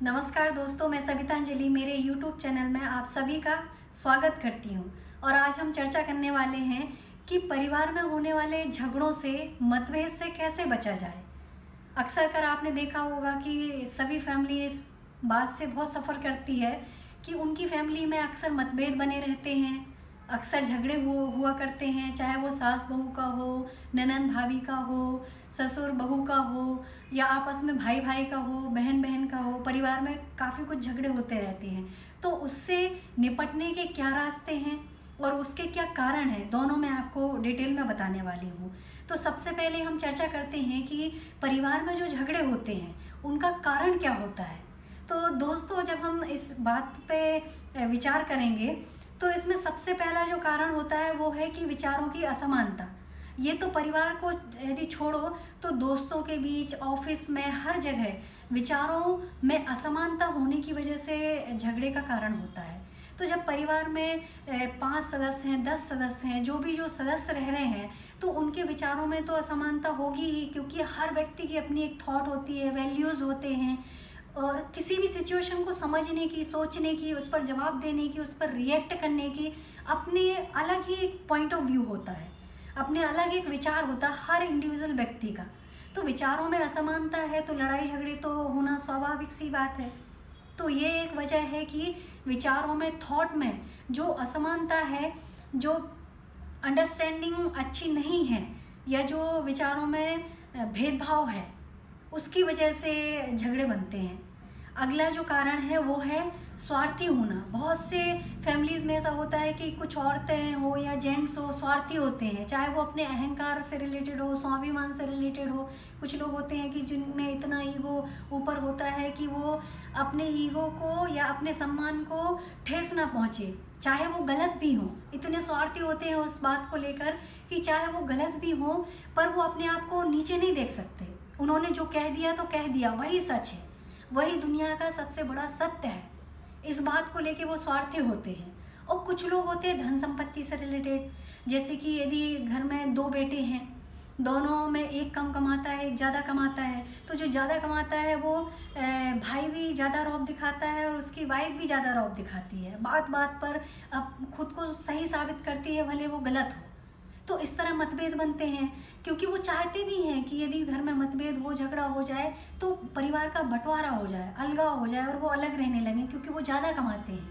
नमस्कार दोस्तों, मैं सवितांजलि मेरे YouTube चैनल में आप सभी का स्वागत करती हूँ। और आज हम चर्चा करने वाले हैं कि परिवार में होने वाले झगड़ों से, मतभेद से कैसे बचा जाए। अक्सर कर आपने देखा होगा कि सभी फैमिली इस बात से बहुत सफ़र करती है कि उनकी फैमिली में अक्सर मतभेद बने रहते हैं, अक्सर झगड़े हुआ करते हैं, चाहे वो सास बहू का हो, ननंद भाभी का हो, ससुर बहू का हो, या आपस में भाई भाई का हो, बहन बहन का हो। परिवार में काफ़ी कुछ झगड़े होते रहते हैं। तो उससे निपटने के क्या रास्ते हैं और उसके क्या कारण हैं, दोनों मैं आपको डिटेल में बताने वाली हूँ। तो सबसे पहले हम चर्चा करते हैं कि परिवार में जो झगड़े होते हैं उनका कारण क्या होता है। तो दोस्तों, जब हम इस बात पे विचार करेंगे तो इसमें सबसे पहला जो कारण होता है वो है कि विचारों की असमानता। ये तो परिवार को यदि छोड़ो तो दोस्तों के बीच, ऑफिस में, हर जगह विचारों में असमानता होने की वजह से झगड़े का कारण होता है। तो जब परिवार में 5 सदस्य हैं, 10 सदस्य हैं, जो सदस्य रह रहे हैं, तो उनके विचारों में तो असमानता होगी ही, क्योंकि हर व्यक्ति की अपनी एक थॉट होती है, वैल्यूज़ होते हैं। और किसी भी सिचुएशन को समझने की, सोचने की, उस पर जवाब देने की, उस पर रिएक्ट करने की अपने अलग ही एक पॉइंट ऑफ व्यू होता है, अपने अलग एक विचार होता है हर इंडिविजुअल व्यक्ति का। तो विचारों में असमानता है तो लड़ाई झगड़े तो होना स्वाभाविक सी बात है। तो ये एक वजह है कि विचारों में, थॉट में जो असमानता है, जो अंडरस्टैंडिंग अच्छी नहीं है, या जो विचारों में भेदभाव है, उसकी वजह से झगड़े बनते हैं। अगला जो कारण है वो है स्वार्थी होना। बहुत से फैमिलीज़ में ऐसा होता है कि कुछ औरतें हो या जेंट्स हो, स्वार्थी होते हैं, चाहे वो अपने अहंकार से रिलेटेड हो, स्वाभिमान से रिलेटेड हो। कुछ लोग होते हैं कि जिनमें इतना ईगो ऊपर होता है कि वो अपने ईगो को या अपने सम्मान को ठेस ना पहुँचे, चाहे वो गलत भी हो। इतने स्वार्थी होते हैं उस बात को लेकर कि चाहे वो गलत भी हो पर वो अपने आप को नीचे नहीं देख सकते। उन्होंने जो कह दिया तो कह दिया, वही सच है, वही दुनिया का सबसे बड़ा सत्य है। इस बात को लेके वो स्वार्थी होते हैं। और कुछ लोग होते हैं धन संपत्ति से रिलेटेड, जैसे कि यदि घर में 2 बेटे हैं, दोनों में एक कम कमाता है, एक ज़्यादा कमाता है, तो जो ज़्यादा कमाता है वो भाई भी ज़्यादा रौब दिखाता है और उसकी वाइफ भी ज़्यादा रौब दिखाती है, बात बात पर अब खुद को सही साबित करती है, भले वो गलत हो। तो इस तरह मतभेद बनते हैं, क्योंकि वो चाहते भी हैं कि यदि घर में मतभेद हो, झगड़ा हो जाए तो परिवार का बंटवारा हो जाए, अलगाव हो जाए और वो अलग रहने लगें, क्योंकि वो ज़्यादा कमाते हैं।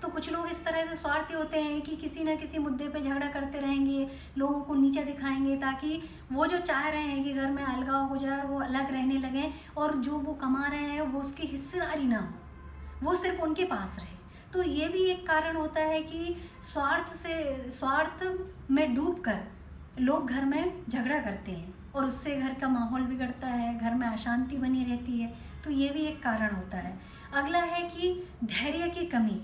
तो कुछ लोग इस तरह से स्वार्थी होते हैं कि किसी न किसी मुद्दे पे झगड़ा करते रहेंगे, लोगों को नीचे दिखाएंगे, ताकि वो जो चाह रहे हैं कि घर में अलगाव हो जाए और वो अलग रहने लगें, और जो वो कमा रहे हैं वो उसकी हिस्सेदारी ना हो, वो सिर्फ उनके पास रहे। तो ये भी एक कारण होता है कि स्वार्थ में डूबकर लोग घर में झगड़ा करते हैं और उससे घर का माहौल बिगड़ता है, घर में अशांति बनी रहती है। तो ये भी एक कारण होता है। अगला है कि धैर्य की कमी।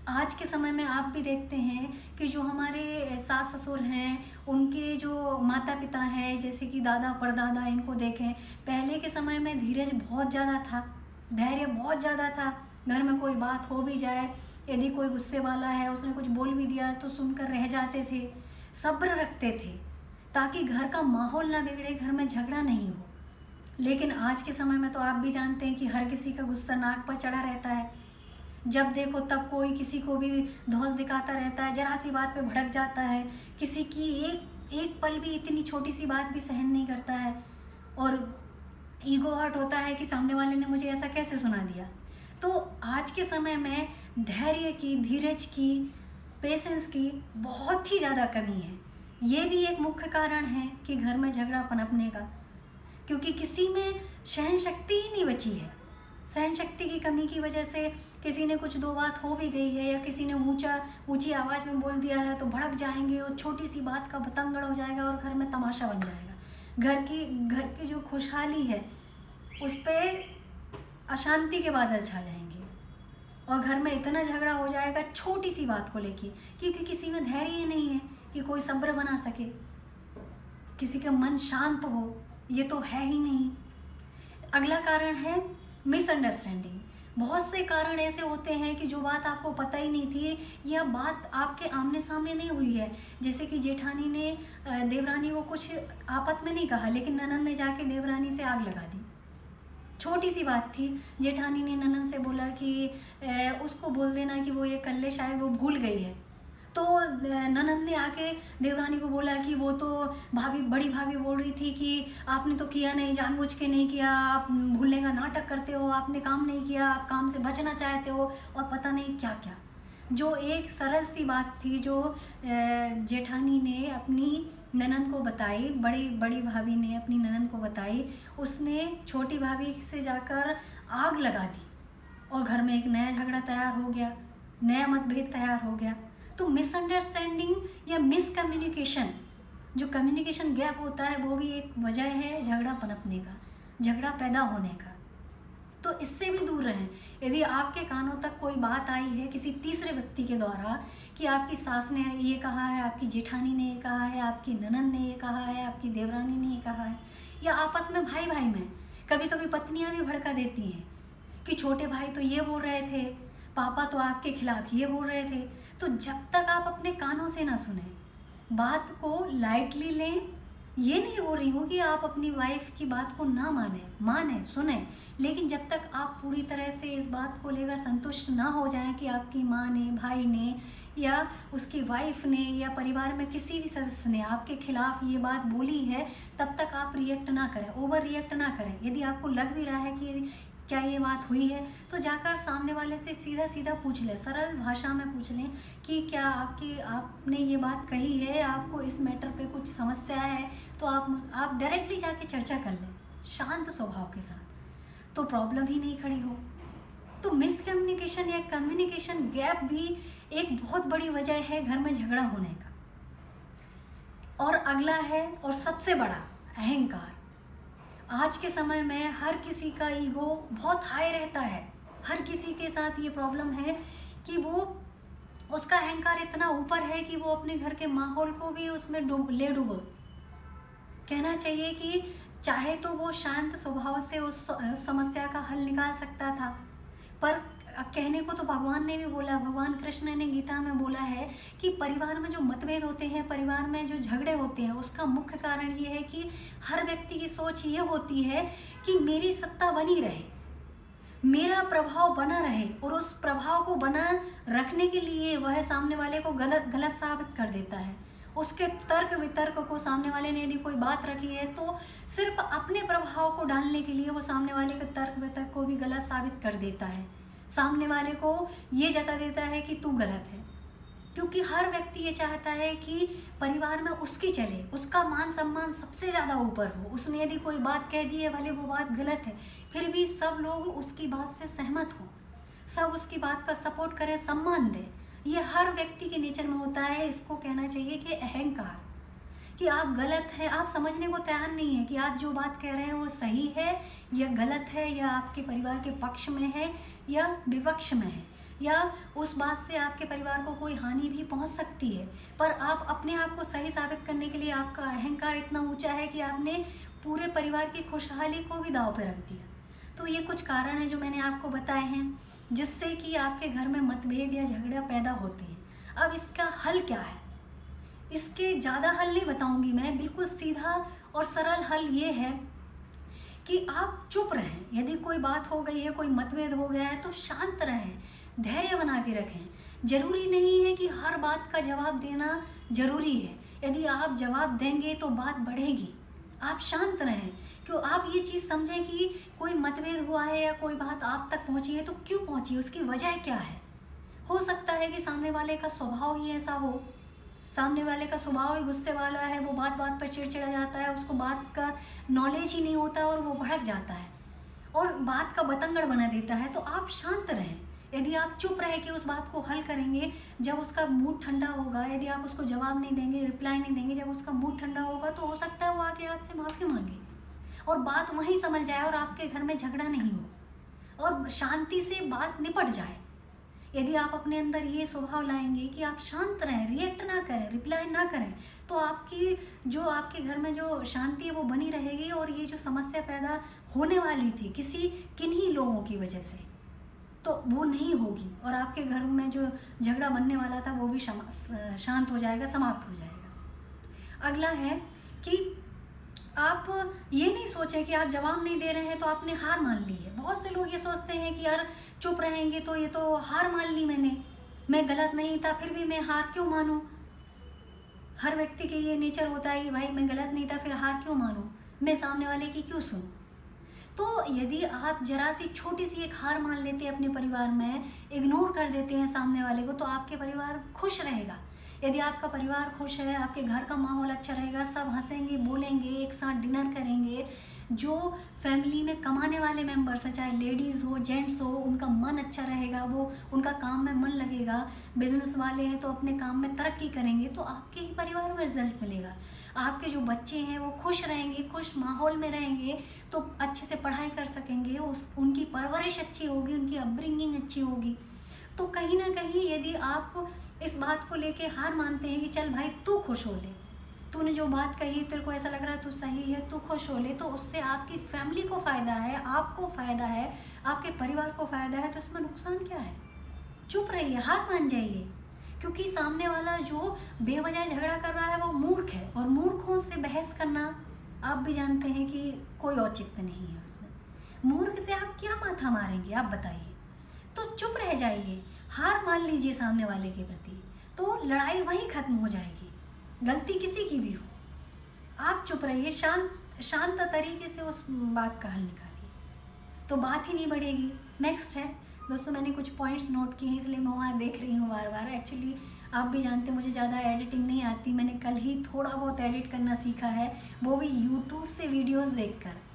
आज के समय में आप भी देखते हैं कि जो हमारे सास ससुर हैं, उनके जो माता पिता हैं, जैसे कि दादा परदादा, इनको देखें, पहले के समय में धीरज बहुत ज़्यादा था, धैर्य बहुत ज़्यादा था। घर में कोई बात हो भी जाए, यदि कोई गुस्से वाला है, उसने कुछ बोल भी दिया तो सुनकर रह जाते थे, सब्र रखते थे, ताकि घर का माहौल ना बिगड़े, घर में झगड़ा नहीं हो। लेकिन आज के समय में तो आप भी जानते हैं कि हर किसी का गुस्सा नाक पर चढ़ा रहता है। जब देखो तब कोई किसी को भी धौंस दिखाता रहता है, जरा सी बात पे भड़क जाता है, किसी की एक पल भी, इतनी छोटी सी बात भी सहन नहीं करता है, और ईगो हर्ट होता है कि सामने वाले ने मुझे ऐसा कैसे सुना दिया। तो आज के समय में धैर्य की, धीरज की, पेशेंस की बहुत ही ज़्यादा कमी है। ये भी एक मुख्य कारण है कि घर में झगड़ा पनपने का, क्योंकि किसी में सहन शक्ति ही नहीं बची है। सहन शक्ति की कमी की वजह से किसी ने कुछ 2 बात हो भी गई है, या किसी ने ऊंची आवाज़ में बोल दिया है तो भड़क जाएंगे और छोटी सी बात का बतंगड़ हो जाएगा और घर में तमाशा बन जाएगा। घर की जो खुशहाली है उस पर अशांति के बादल छा जाएंगे और घर में इतना झगड़ा हो जाएगा छोटी सी बात को लेके, क्योंकि किसी में धैर्य ही नहीं है कि कोई सब्र बना सके, किसी का मन शांत हो, ये तो है ही नहीं। अगला कारण है मिसअंडरस्टैंडिंग। बहुत से कारण ऐसे होते हैं कि जो बात आपको पता ही नहीं थी, या बात आपके आमने सामने नहीं हुई है, जैसे कि जेठानी ने देवरानी को कुछ आपस में नहीं कहा, लेकिन ननंद ने जाके देवरानी से आग लगा दी। छोटी सी बात थी। जेठानी ने ननद से बोला कि उसको बोल देना कि वो ये कर ले, शायद वो भूल गई है। तो ननद ने आके देवरानी को बोला कि वो तो भाभी, बड़ी भाभी बोल रही थी कि आपने तो किया नहीं, जानबूझ के नहीं किया, आप भूलने का नाटक करते हो, आपने काम नहीं किया, आप काम से बचना चाहते हो, और पता नहीं क्या क्या। जो एक सरल सी बात थी जो जेठानी ने अपनी ननद को बताई, बड़ी बड़ी भाभी ने अपनी ननद को बताई, उसने छोटी भाभी से जाकर आग लगा दी और घर में एक नया झगड़ा तैयार हो गया, नया मतभेद तैयार हो गया। तो मिसअंडरस्टैंडिंग या मिसकम्युनिकेशन, जो कम्युनिकेशन गैप होता है, वो भी एक वजह है झगड़ा पनपने का, झगड़ा पैदा होने का। तो इससे भी दूर रहें। यदि आपके कानों तक कोई बात आई है किसी तीसरे व्यक्ति के द्वारा कि आपकी सास ने ये कहा है, आपकी जेठानी ने ये कहा है, आपकी ननद ने ये कहा है, आपकी देवरानी ने ये कहा है, या आपस में भाई भाई में कभी कभी पत्नियां भी भड़का देती हैं कि छोटे भाई तो ये बोल रहे थे, पापा तो आपके खिलाफ ये बोल रहे थे। तो जब तक आप अपने कानों से ना सुने, बात को लाइटली लें, ये नहीं बोल रही हूँ कि आप अपनी वाइफ की बात को ना माने सुने, लेकिन जब तक आप पूरी तरह से इस बात को लेकर संतुष्ट ना हो जाएं कि आपकी माँ ने, भाई ने, या उसकी वाइफ ने, या परिवार में किसी भी सदस्य ने आपके खिलाफ ये बात बोली है, तब तक आप रिएक्ट ना करें, ओवर रिएक्ट ना करें। यदि आपको लग भी रहा है कि क्या ये बात हुई है, तो जाकर सामने वाले से सीधा सीधा पूछ लें, सरल भाषा में पूछ लें कि क्या आपने ये बात कही है, आपको इस मैटर पे कुछ समस्या है, तो आप डायरेक्टली जाके चर्चा कर लें शांत स्वभाव के साथ, तो प्रॉब्लम ही नहीं खड़ी हो। तो मिसकम्युनिकेशन या कम्युनिकेशन गैप भी एक बहुत बड़ी वजह है घर में झगड़ा होने का। और अगला है, और सबसे बड़ा, अहंकार। आज के समय में हर किसी का ईगो बहुत हाई रहता है। हर किसी के साथ ये प्रॉब्लम है कि वो, उसका अहंकार इतना ऊपर है कि वो अपने घर के माहौल को भी उसमें डूबो। कहना चाहिए कि चाहे तो वो शांत स्वभाव से उस समस्या का हल निकाल सकता था, पर कहने को तो भगवान ने भी बोला, भगवान कृष्ण ने गीता में बोला है कि परिवार में जो मतभेद होते हैं, परिवार में जो झगड़े होते हैं, उसका मुख्य कारण ये है कि हर व्यक्ति की सोच ये होती है कि मेरी सत्ता बनी रहे, मेरा प्रभाव बना रहे, और उस प्रभाव को बना रखने के लिए वह सामने वाले को गलत साबित कर देता है। उसके तर्क वितर्क को, सामने वाले ने यदि कोई बात रखी है तो सिर्फ अपने प्रभाव को डालने के लिए वो सामने वाले के तर्क वितर्क को भी गलत साबित कर देता है, सामने वाले को ये जता देता है कि तू गलत है। क्योंकि हर व्यक्ति ये चाहता है कि परिवार में उसकी चले, उसका मान सम्मान सबसे ज़्यादा ऊपर हो। उसने यदि कोई बात कह दी है, भले वो बात गलत है, फिर भी सब लोग उसकी बात से सहमत हों, सब उसकी बात का सपोर्ट करें, सम्मान दें। ये हर व्यक्ति के नेचर में होता है। इसको कहना चाहिए कि अहंकार, कि आप गलत हैं, आप समझने को तैयार नहीं है कि आप जो बात कह रहे हैं वो सही है या गलत है, या आपके परिवार के पक्ष में है या विपक्ष में है, या उस बात से आपके परिवार को कोई हानि भी पहुंच सकती है। पर आप अपने आप को सही साबित करने के लिए, आपका अहंकार इतना ऊंचा है कि आपने पूरे परिवार की खुशहाली को भी दांव पे रख दिया। तो ये कुछ कारण हैं जो मैंने आपको बताए हैं जिससे कि आपके घर में मतभेद या झगड़ा पैदा होते हैं। अब इसका हल क्या है? इसके ज़्यादा हल नहीं बताऊंगी मैं, बिल्कुल सीधा और सरल हल ये है कि आप चुप रहें। यदि कोई बात हो गई है, कोई मतभेद हो गया है, तो शांत रहें, धैर्य बना के रखें। जरूरी नहीं है कि हर बात का जवाब देना जरूरी है। यदि आप जवाब देंगे तो बात बढ़ेगी। आप शांत रहें, क्यों आप ये चीज़ समझें कि कोई मतभेद हुआ है या कोई बात आप तक पहुंची है तो क्यों पहुंची, उसकी वजह क्या है। हो सकता है कि सामने वाले का स्वभाव ही ऐसा हो, सामने वाले का स्वभाव ही गुस्से वाला है, वो बात बात पर चिड़चिड़ा जाता है, उसको बात का नॉलेज ही नहीं होता और वो भड़क जाता है और बात का बतंगड़ बना देता है। तो आप शांत रहें। यदि आप चुप रह के उस बात को हल करेंगे, जब उसका मूड ठंडा होगा, यदि आप उसको जवाब नहीं देंगे, रिप्लाई नहीं देंगे, जब उसका मूड ठंडा होगा तो हो सकता है वो आके आपसे माफ़ी मांगे और बात वहीं समझ जाए और आपके घर में झगड़ा नहीं हो और शांति से बात निपट जाए। यदि आप अपने अंदर ये स्वभाव लाएंगे कि आप शांत रहें, रिएक्ट ना करें, रिप्लाई ना करें, तो आपके घर में जो शांति है वो बनी रहेगी और ये जो समस्या पैदा होने वाली थी किन्हीं लोगों की वजह से, तो वो नहीं होगी और आपके घर में जो झगड़ा बनने वाला था वो भी शांत हो जाएगा, समाप्त हो जाएगा। अगला है कि आप ये नहीं सोचें कि आप जवाब नहीं दे रहे हैं तो आपने हार मान ली है। बहुत से लोग ये सोचते हैं कि यार चुप रहेंगे तो ये तो हार मान ली मैंने, मैं गलत नहीं था फिर भी मैं हार क्यों मानूं। हर व्यक्ति के ये नेचर होता है कि भाई मैं गलत नहीं था फिर हार क्यों मानूं, मैं सामने वाले की क्यों सुनूं। तो यदि आप जरा सी छोटी सी एक हार मान लेते हैं अपने परिवार में, इग्नोर कर देते हैं सामने वाले को, तो आपके परिवार खुश रहेगा। यदि आपका परिवार खुश है, आपके घर का माहौल अच्छा रहेगा, सब हंसेंगे बोलेंगे, एक साथ डिनर करेंगे। जो फैमिली में कमाने वाले मेंबर्स हैं, चाहे लेडीज़ हो जेंट्स हो, उनका मन अच्छा रहेगा, वो उनका काम में मन लगेगा। बिजनेस वाले हैं तो अपने काम में तरक्की करेंगे, तो आपके ही परिवार में रिजल्ट मिलेगा। आपके जो बच्चे हैं वो खुश रहेंगे, खुश माहौल में रहेंगे, तो अच्छे से पढ़ाई कर सकेंगे, उनकी परवरिश अच्छी होगी, उनकी अपब्रिंगिंग अच्छी होगी। तो कहीं ना कहीं यदि आप इस बात को लेके हार मानते हैं कि चल भाई तू खुश हो ले, तूने जो बात कही तेरे को ऐसा लग रहा है तू सही है, तू खुश हो ले, तो उससे आपकी फैमिली को फ़ायदा है, आपको फ़ायदा है, आपके परिवार को फ़ायदा है, तो इसमें नुकसान क्या है। चुप रहिए, हार मान जाइए, क्योंकि सामने वाला जो बेवजह झगड़ा कर रहा है वो मूर्ख है, और मूर्खों से बहस करना आप भी जानते हैं कि कोई औचित्य नहीं है उसमें। मूर्ख से आप क्या माथा मारेंगे, आप बताइए। तो चुप रह जाइए, हार मान लीजिए सामने वाले के प्रति, तो लड़ाई वहीं खत्म हो जाएगी, गलती किसी की भी हो। आप चुप रहिए, शांत तरीके से उस बात का हल निकालिए, तो बात ही नहीं बढ़ेगी। नेक्स्ट है दोस्तों, मैंने कुछ पॉइंट्स नोट किए हैं इसलिए मैं वहाँ देख रही हूँ बार बार। एक्चुअली आप भी जानते हैं मुझे ज़्यादा एडिटिंग नहीं आती, मैंने कल ही थोड़ा बहुत एडिट करना सीखा है, वो भी यूट्यूब से वीडियोज़ देखकर।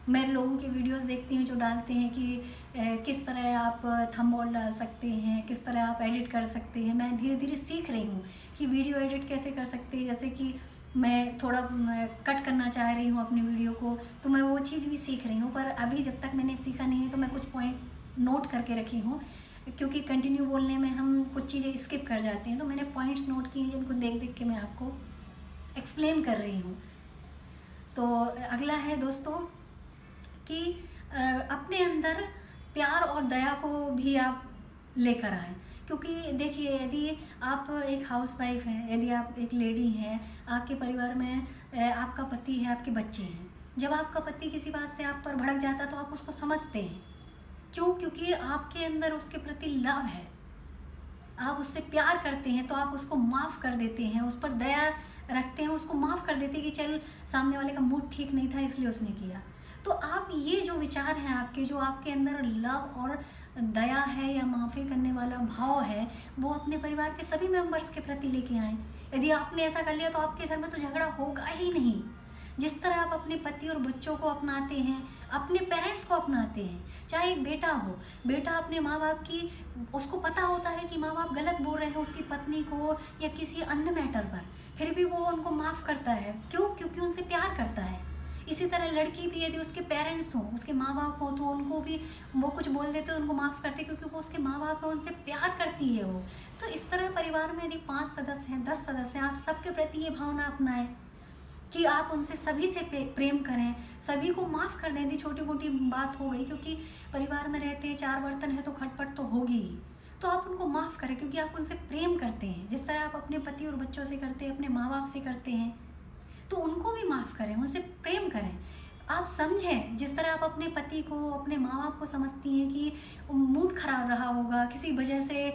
मैं लोगों की वीडियोस देखती हूँ जो डालते हैं कि किस तरह आप थंबनेल डाल सकते हैं, किस तरह आप एडिट कर सकते हैं। मैं धीरे धीरे सीख रही हूँ कि वीडियो एडिट कैसे कर सकते हैं। जैसे कि मैं थोड़ा कट करना चाह रही हूँ अपनी वीडियो को, तो मैं वो चीज़ भी सीख रही हूँ, पर अभी जब तक मैंने सीखा नहीं है तो मैं कुछ पॉइंट नोट करके रखी हूँ, क्योंकि कंटिन्यू बोलने में हम कुछ चीज़ें स्किप कर जाते हैं। तो मैंने पॉइंट्स नोट किए हैं जिनको देख देख के मैं आपको एक्सप्लेन कर रही हूँ। तो अगला है दोस्तों कि अपने अंदर प्यार और दया को भी आप लेकर आएँ। क्योंकि देखिए, यदि आप एक हाउसवाइफ हैं, यदि आप एक लेडी हैं, आपके परिवार में आपका पति है, आपके बच्चे हैं, जब आपका पति किसी बात से आप पर भड़क जाता है तो आप उसको समझते हैं। क्यों? क्योंकि आपके अंदर उसके प्रति लव है, आप उससे प्यार करते हैं, तो आप उसको माफ़ कर देते हैं, उस पर दया रखते हैं, उसको माफ़ कर देते हैं कि चल सामने वाले का मूड ठीक नहीं था इसलिए उसने किया। तो आप ये जो विचार हैं आपके, जो आपके अंदर लव और दया है या माफ़ी करने वाला भाव है, वो अपने परिवार के सभी मेंबर्स के प्रति लेके आएँ। यदि आपने ऐसा कर लिया तो आपके घर में तो झगड़ा होगा ही नहीं। जिस तरह आप अपने पति और बच्चों को अपनाते हैं, अपने पेरेंट्स को अपनाते हैं, चाहे एक बेटा हो, बेटा अपने माँ बाप की, उसको पता होता है कि माँ बाप गलत बोल रहे हैं उसकी पत्नी को या किसी अन्य मैटर पर, फिर भी वो उनको माफ़ करता है। क्यों? क्योंकि उनसे प्यार करता है। इसी तरह लड़की भी, यदि उसके पेरेंट्स हों, उसके माँ बाप हों, तो उनको भी वो कुछ बोल देते हैं, उनको माफ़ करते, क्योंकि वो उसके माँ बाप हैं, उनसे प्यार करती है वो। तो इस तरह परिवार में यदि 5 सदस्य हैं, 10 सदस्य हैं, आप सबके प्रति ये भावना अपनाएं कि आप उनसे सभी से प्रेम करें, सभी को माफ़ कर दें। यदि छोटी मोटी बात हो गई, क्योंकि परिवार में रहते हैं, 4 बर्तन है तो खटपट तो होगी ही, तो आप उनको माफ़ करें, क्योंकि आप उनसे प्रेम करते हैं। जिस तरह आप अपने पति और बच्चों से करते हैं, अपने माँ बाप से करते हैं, तो उनको भी माफ़ करें, उनसे प्रेम करें। आप समझें, जिस तरह आप अपने पति को, अपने माँ बाप को समझती हैं कि मूड ख़राब रहा होगा, किसी वजह से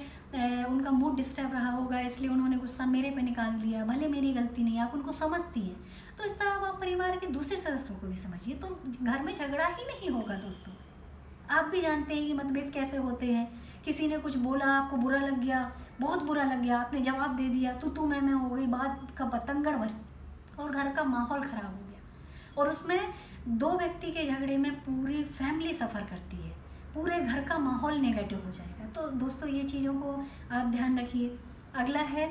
उनका मूड डिस्टर्ब रहा होगा, इसलिए उन्होंने गुस्सा मेरे पे निकाल दिया, भले मेरी गलती नहीं, आप उनको समझती हैं। तो इस तरह आप परिवार के दूसरे सदस्यों को भी समझिए, तो घर में झगड़ा ही नहीं होगा दोस्तों। आप भी जानते हैं कि मतभेद कैसे होते हैं। किसी ने कुछ बोला, आपको बुरा लग गया, बहुत बुरा लग गया, आपने जवाब दे दिया, तू मैं हो गई, बात का बतंगड़ भर, और घर का माहौल ख़राब हो गया। और उसमें 2 व्यक्ति के झगड़े में पूरी फैमिली सफ़र करती है, पूरे घर का माहौल नेगेटिव हो जाएगा। तो दोस्तों ये चीज़ों को आप ध्यान रखिए। अगला है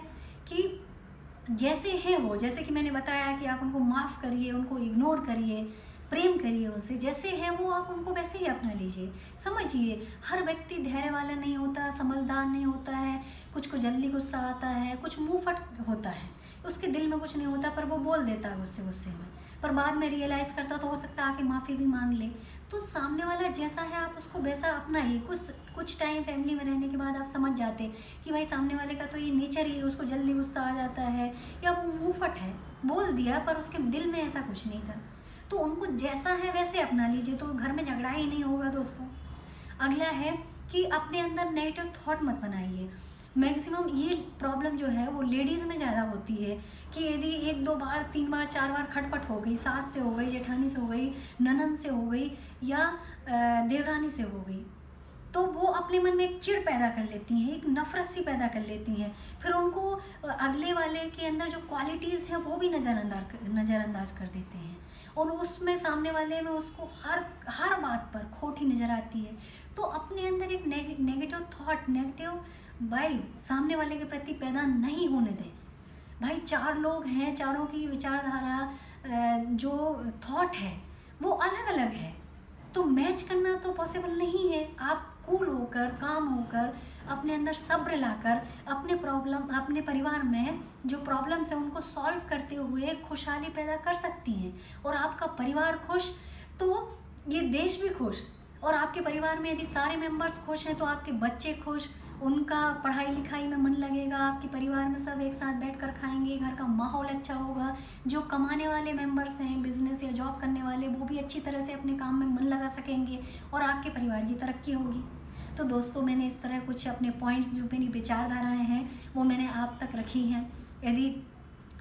कि जैसे हैं वो, जैसे कि मैंने बताया कि आप उनको माफ़ करिए, उनको इग्नोर करिए, प्रेम करिए उनसे, जैसे हैं वो आप उनको वैसे ही अपना लीजिए। समझिए, हर व्यक्ति धैर्य वाला नहीं होता, समझदार नहीं होता है, कुछ को जल्दी गुस्सा आता है, कुछ मुँह फट होता है, उसके दिल में कुछ नहीं होता पर वो बोल देता है गुस्से में, पर बाद में रियलाइज़ करता तो हो सकता है आके माफ़ी भी मांग ले। तो सामने वाला जैसा है आप उसको वैसा अपनाइए। कुछ टाइम फैमिली में रहने के बाद आप समझ जाते कि भाई सामने वाले का तो ये नेचर ही है, उसको जल्दी गुस्सा आ जाता है, या वो मुँह फट है, बोल दिया पर उसके दिल में ऐसा कुछ नहीं था। तो उनको जैसा है वैसे अपना लीजिए, तो घर में झगड़ा ही नहीं होगा दोस्तों। अगला है कि अपने अंदर नेगेटिव थॉट मत बनाइए। मैक्सिमम ये प्रॉब्लम जो है वो लेडीज़ में ज़्यादा होती है कि यदि 1-2 बार 3 बार 4 बार खटपट हो गई, सास से हो गई, जेठानी से हो गई, ननद से हो गई या देवरानी से हो गई, तो वो अपने मन में एक चिढ़ पैदा कर लेती हैं, एक नफरत सी पैदा कर लेती हैं। फिर उनको अगले वाले के अंदर जो क्वालिटीज़ हैं वो भी नज़रअंदाज कर देते हैं, और उसमें सामने वाले में उसको हर बात पर खोटी नज़र आती है। तो अपने अंदर एक नेगेटिव थॉट, नेगेटिव वाइब सामने वाले के प्रति पैदा नहीं होने दें। भाई 4 लोग हैं, चारों की विचारधारा जो थॉट है वो अलग अलग है, तो मैच करना तो पॉसिबल नहीं है। आप कूल होकर, काम होकर, अपने अंदर सब्र लाकर अपने परिवार में जो प्रॉब्लम्स है उनको सॉल्व करते हुए खुशहाली पैदा कर सकती हैं। और आपका परिवार खुश तो ये देश भी खुश, और आपके परिवार में यदि सारे मेंबर्स खुश हैं तो आपके बच्चे खुश, उनका पढ़ाई लिखाई में मन लगेगा, आपके परिवार में सब एक साथ बैठकर खाएंगे, घर का माहौल अच्छा होगा। जो कमाने वाले मेंबर्स हैं, बिजनेस या जॉब करने वाले, वो भी अच्छी तरह से अपने काम में मन लगा सकेंगे और आपके परिवार की तरक्की होगी। तो दोस्तों, मैंने इस तरह कुछ अपने पॉइंट्स, जो मेरी विचारधाराएँ हैं वो मैंने आप तक रखी हैं। यदि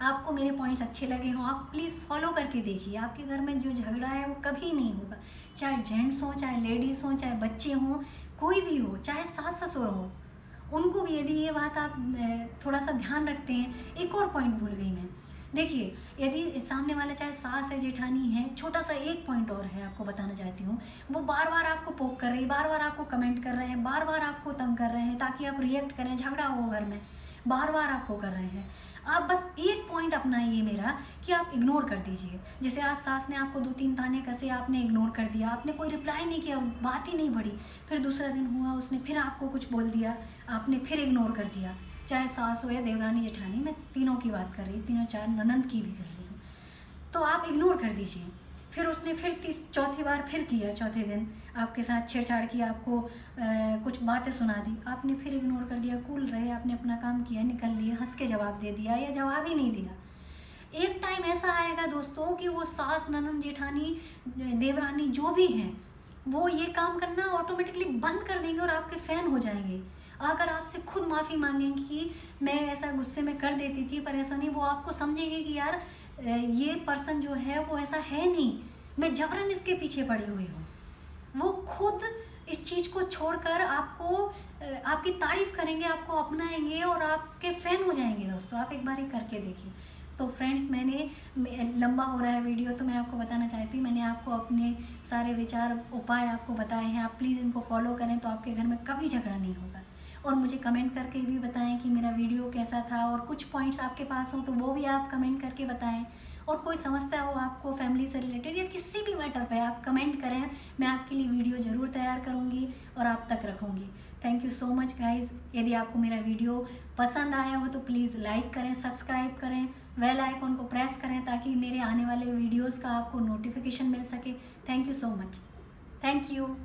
आपको मेरे पॉइंट्स अच्छे लगे हों, आप प्लीज़ फॉलो करके देखिए। आपके घर में जो झगड़ा है वो कभी नहीं होगा, चाहे जेंट्स हों, चाहे लेडीज़ हों, चाहे बच्चे हों, कोई भी हो, चाहे सास ससुर हों, उनको भी यदि ये बात आप थोड़ा सा ध्यान रखते हैं। एक और पॉइंट भूल गई मैं, देखिए, यदि सामने वाला चाहे सास है, जेठानी है, छोटा सा एक पॉइंट और है आपको बताना चाहती हूँ, वो बार बार आपको पोक कर रही है, बार बार आपको कमेंट कर रहे हैं, बार बार आपको तंग कर रहे हैं ताकि आप रिएक्ट करें, झगड़ा हो घर में, बार बार आपको कर रहे हैं। आप बस एक पॉइंट अपनाइए मेरा, कि आप इग्नोर कर दीजिए। जैसे आज सास ने आपको 2-3 ताने कसे, आपने इग्नोर कर दिया, आपने कोई रिप्लाई नहीं किया, बात ही नहीं बढ़ी। फिर दूसरा दिन हुआ, उसने फिर आपको कुछ बोल दिया, आपने फिर इग्नोर कर दिया। चाहे सास हो या देवरानी जेठानी, मैं तीनों की बात कर रही हूँ, तीनों चार ननद की भी कर रही हूँ, तो आप इग्नोर कर दीजिए। फिर उसने फिर चौथी बार फिर किया, चौथे दिन आपके साथ छेड़छाड़ किया, आपको कुछ बातें सुना दी, आपने फिर इग्नोर कर दिया, कूल रहे, आपने अपना काम किया, निकल लिए, हंस के जवाब दे दिया या जवाब ही नहीं दिया। एक टाइम ऐसा आएगा दोस्तों कि वो सास, ननद, जेठानी, देवरानी जो भी हैं, वो ये काम करना ऑटोमेटिकली बंद कर देंगे और आपके फ़ैन हो जाएंगे। अगर आपसे खुद माफ़ी मांगेंगे कि मैं ऐसा गुस्से में कर देती थी, पर ऐसा नहीं, वो आपको समझेंगे कि यार ये पर्सन जो है वो ऐसा है नहीं, मैं जबरन इसके पीछे पड़ी हुई हूँ। वो खुद इस चीज़ को छोड़कर आपको आपकी तारीफ़ करेंगे, आपको अपनाएंगे और आपके फ़ैन हो जाएंगे। दोस्तों, आप एक बार ही करके देखिए। तो फ्रेंड्स, मैंने लंबा हो रहा है वीडियो, तो मैं आपको बताना चाहती हूँ, मैंने आपको अपने सारे विचार, उपाय आपको बताए हैं। आप प्लीज़ इनको फॉलो करें तो आपके घर में कभी झगड़ा नहीं होगा। और मुझे कमेंट करके भी बताएं कि मेरा वीडियो कैसा था, और कुछ पॉइंट्स आपके पास हो तो वो भी आप कमेंट करके बताएं। और कोई समस्या हो आपको फैमिली से रिलेटेड या किसी भी मैटर पे, आप कमेंट करें, मैं आपके लिए वीडियो ज़रूर तैयार करूँगी और आप तक रखूँगी। Thank you so much guys. यदि आपको मेरा वीडियो पसंद आया हो तो प्लीज़ लाइक करें, सब्सक्राइब करें, बेल आइकन को प्रेस करें ताकि मेरे आने वाले वीडियोज़ का आपको नोटिफिकेशन मिल सके। Thank you so much. Thank you.